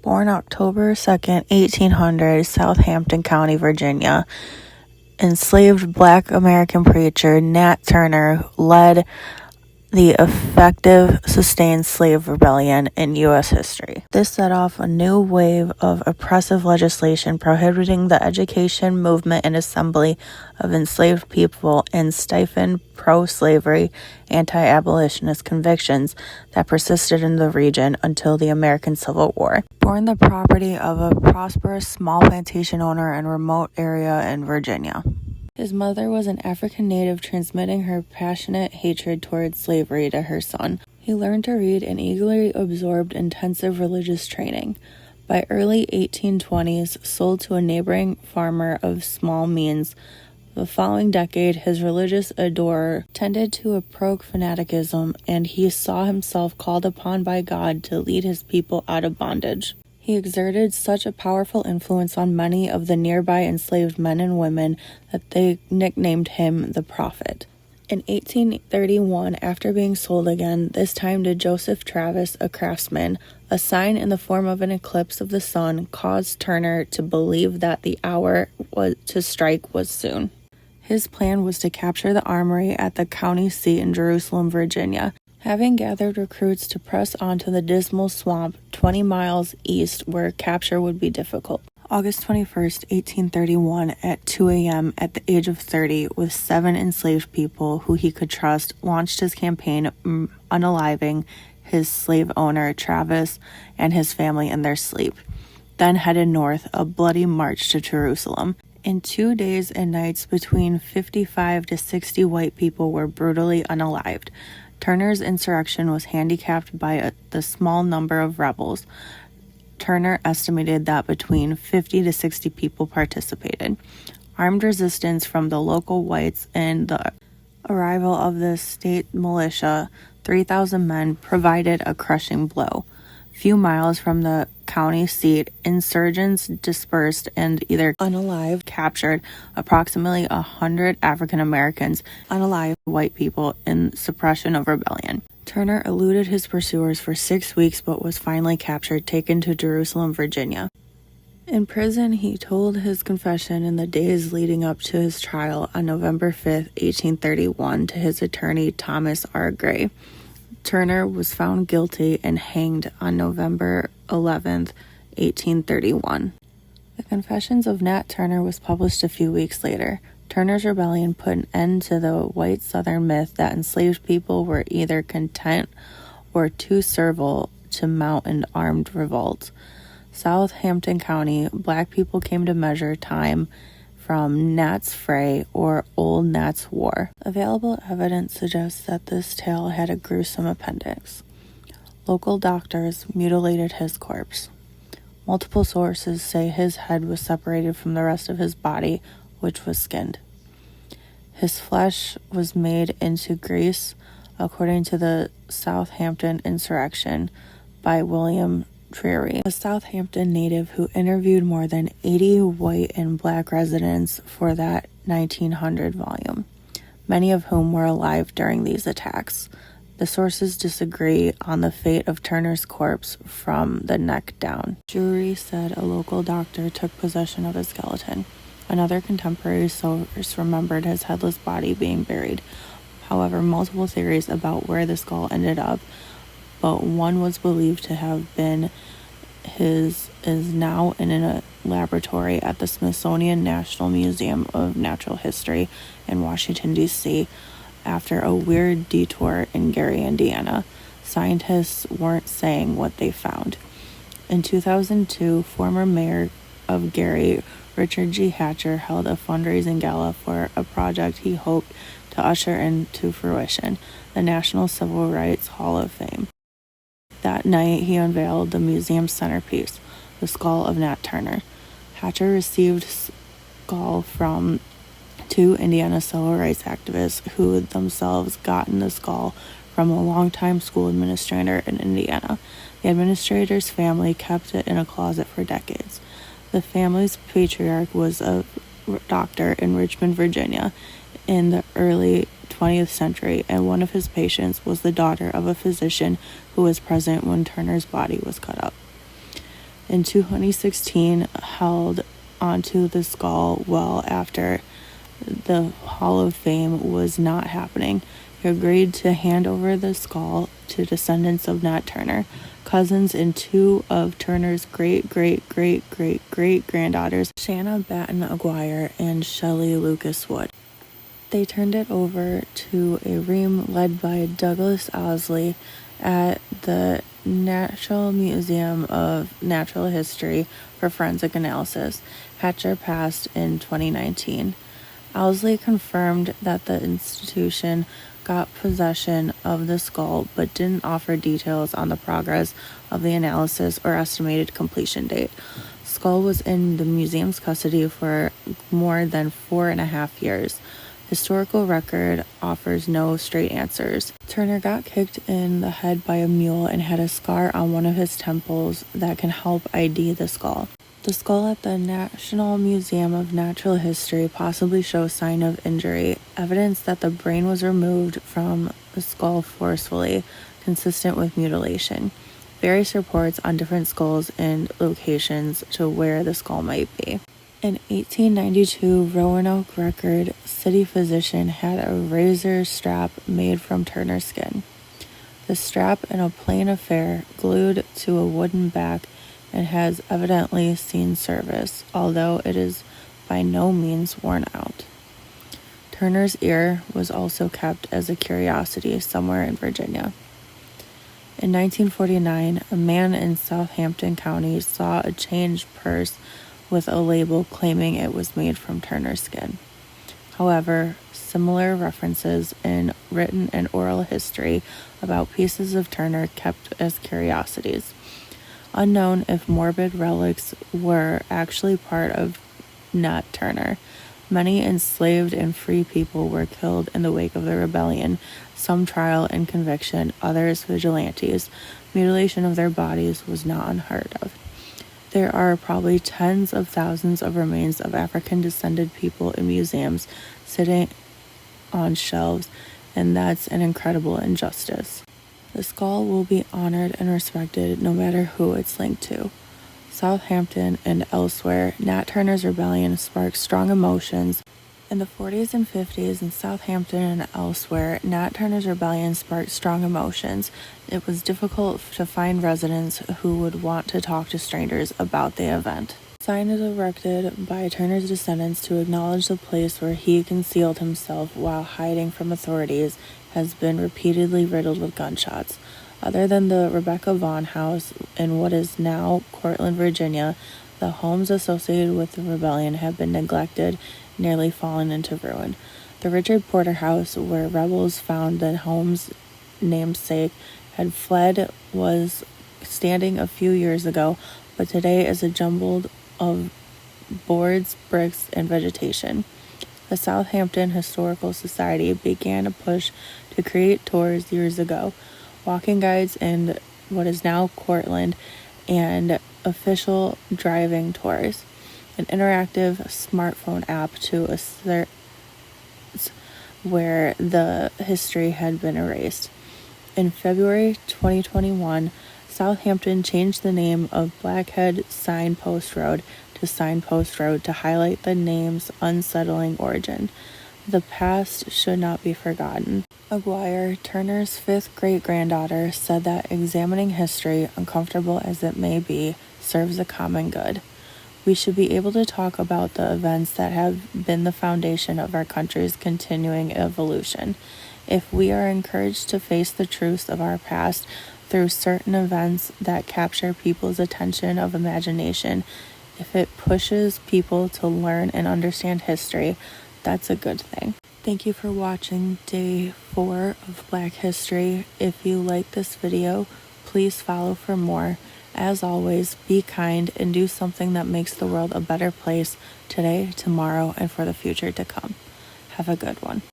Born October 2nd, 1800, Southampton County, Virginia, enslaved Black American preacher Nat Turner led the effective sustained slave rebellion in U.S. history. This set off a new wave of oppressive legislation prohibiting the education, movement, and assembly of enslaved people and stifled pro-slavery, anti-abolitionist convictions that persisted in the region until the American Civil War. Born the property of a prosperous small plantation owner in a remote area in Virginia. His mother was an African native, transmitting her passionate hatred towards slavery to her son. He learned to read and eagerly absorbed intensive religious training. By early 1820s, sold to a neighboring farmer of small means. The following decade, his religious adorer tended to approach fanaticism, and he saw himself called upon by God to lead his people out of bondage. He exerted such a powerful influence on many of the nearby enslaved men and women that they nicknamed him the Prophet. In 1831, after being sold again, this time to Joseph Travis, a craftsman, a sign in the form of an eclipse of the sun caused Turner to believe that the hour to strike was soon. His plan was to capture the armory at the county seat in Jerusalem, Virginia, having gathered recruits to press onto the Dismal Swamp 20 miles east where capture would be difficult. August 21st, 1831, at 2 a.m., at the age of 30, with 7 enslaved people who he could trust, launched his campaign unaliving his slave owner, Travis, and his family in their sleep, then headed north, a bloody march to Jerusalem. In 2 days and nights, between 55 to 60 white people were brutally unalived. Turner's insurrection was handicapped by the small number of rebels. Turner estimated that between 50 to 60 people participated. Armed resistance from the local whites and the arrival of the state militia, 3,000 men, provided a crushing blow. Few miles from the county seat, insurgents dispersed and either unalived, captured approximately 100 African Americans, unalived white people in suppression of rebellion. Turner eluded his pursuers for 6 weeks but was finally captured, taken to Jerusalem, Virginia. In prison, he told his confession in the days leading up to his trial on November 5th, 1831, to his attorney Thomas R. Gray. Turner was found guilty and hanged on November 11th, 1831. The Confessions of Nat Turner was published a few weeks later. Turner's rebellion put an end to the white Southern myth that enslaved people were either content or too servile to mount an armed revolt. Southampton County, Black people came to measure time from Nat's Fray or Old Nat's War. Available evidence suggests that this tale had a gruesome appendix. Local doctors mutilated his corpse. Multiple sources say his head was separated from the rest of his body, which was skinned. His flesh was made into grease, according to the Southampton Insurrection by William Dreary, a Southampton native who interviewed more than 80 white and Black residents for that 1900 volume, many of whom were alive during these attacks. The sources disagree on the fate of Turner's corpse from the neck down. Dreary said a local doctor took possession of his skeleton. Another contemporary source remembered his headless body being buried. However, multiple theories about where the skull ended up, but one was believed to have been his is now in a laboratory at the Smithsonian National Museum of Natural History in Washington, D.C. After a weird detour in Gary, Indiana, scientists weren't saying what they found. In 2002, former mayor of Gary, Richard G. Hatcher, held a fundraising gala for a project he hoped to usher into fruition, the National Civil Rights Hall of Fame. That night, he unveiled the museum's centerpiece, the skull of Nat Turner. Hatcher received skull from 2 Indiana civil rights activists who themselves gotten the skull from a longtime school administrator in Indiana. The administrator's family kept it in a closet for decades. The family's patriarch was a doctor in Richmond, Virginia, in the early 20th century, and one of his patients was the daughter of a physician who was present when Turner's body was cut up. in 2016 held onto the skull well after the Hall of Fame was not happening. He agreed to hand over the skull to descendants of Nat Turner, cousins and two of Turner's great-great-great-great-great-granddaughters, Shanna Batten Aguirre and Shelley Lucas Wood. They turned it over to a ream led by Douglas Owsley at the National Museum of Natural History for forensic analysis. Hatcher passed in 2019. Owsley confirmed that the institution got possession of the skull but didn't offer details on the progress of the analysis or estimated completion date. Skull was in the museum's custody for more than 4.5 years. Historical record offers no straight answers. Turner got kicked in the head by a mule and had a scar on one of his temples that can help ID the skull. The skull at the National Museum of Natural History possibly shows sign of injury, evidence that the brain was removed from the skull forcefully, consistent with mutilation. Various reports on different skulls and locations to where the skull might be. In 1892, Roanoke Record city physician had a razor strap made from Turner's skin. The strap in a plain affair glued to a wooden back and has evidently seen service, although it is by no means worn out. Turner's ear was also kept as a curiosity somewhere in Virginia. In 1949, a man in Southampton County saw a changed purse with a label claiming it was made from Turner's skin. However, similar references in written and oral history about pieces of Turner kept as curiosities. Unknown if morbid relics were actually part of Nat Turner. Many enslaved and free people were killed in the wake of the rebellion, some trial and conviction, others vigilantes. Mutilation of their bodies was not unheard of. There are probably tens of thousands of remains of African-descended people in museums sitting on shelves, and that's an incredible injustice. The skull will be honored and respected no matter who it's linked to. Southampton and elsewhere, Nat Turner's rebellion sparked strong emotions. In the 40s and 50s in Southampton and elsewhere, Nat Turner's rebellion sparked strong emotions. It was difficult to find residents who would want to talk to strangers about the event. A sign is erected by Turner's descendants to acknowledge the place where he concealed himself while hiding from authorities has been repeatedly riddled with gunshots. Other than the Rebecca Vaughn House in what is now Cortland, Virginia, the homes associated with the rebellion have been neglected, nearly fallen into ruin. The Richard Porter House, where rebels found the home's namesake had fled, was standing a few years ago, but today is a jumble of boards, bricks, and vegetation. The Southampton Historical Society began a push to create tours years ago, walking guides in what is now Cortland, and official driving tours, an interactive smartphone app to assert where the history had been erased. In February 2021, Southampton changed the name of Blackhead Signpost Road to Signpost Road to highlight the name's unsettling origin. The past should not be forgotten. Aguirre, Turner's fifth great-granddaughter, said that examining history, uncomfortable as it may be, serves a common good. We should be able to talk about the events that have been the foundation of our country's continuing evolution. If we are encouraged to face the truths of our past through certain events that capture people's attention of imagination, if it pushes people to learn and understand history, that's a good thing. Thank you for watching day 4 of Black History. If you like this video, please follow for more. As always, be kind and do something that makes the world a better place today, tomorrow, and for the future to come. Have a good one.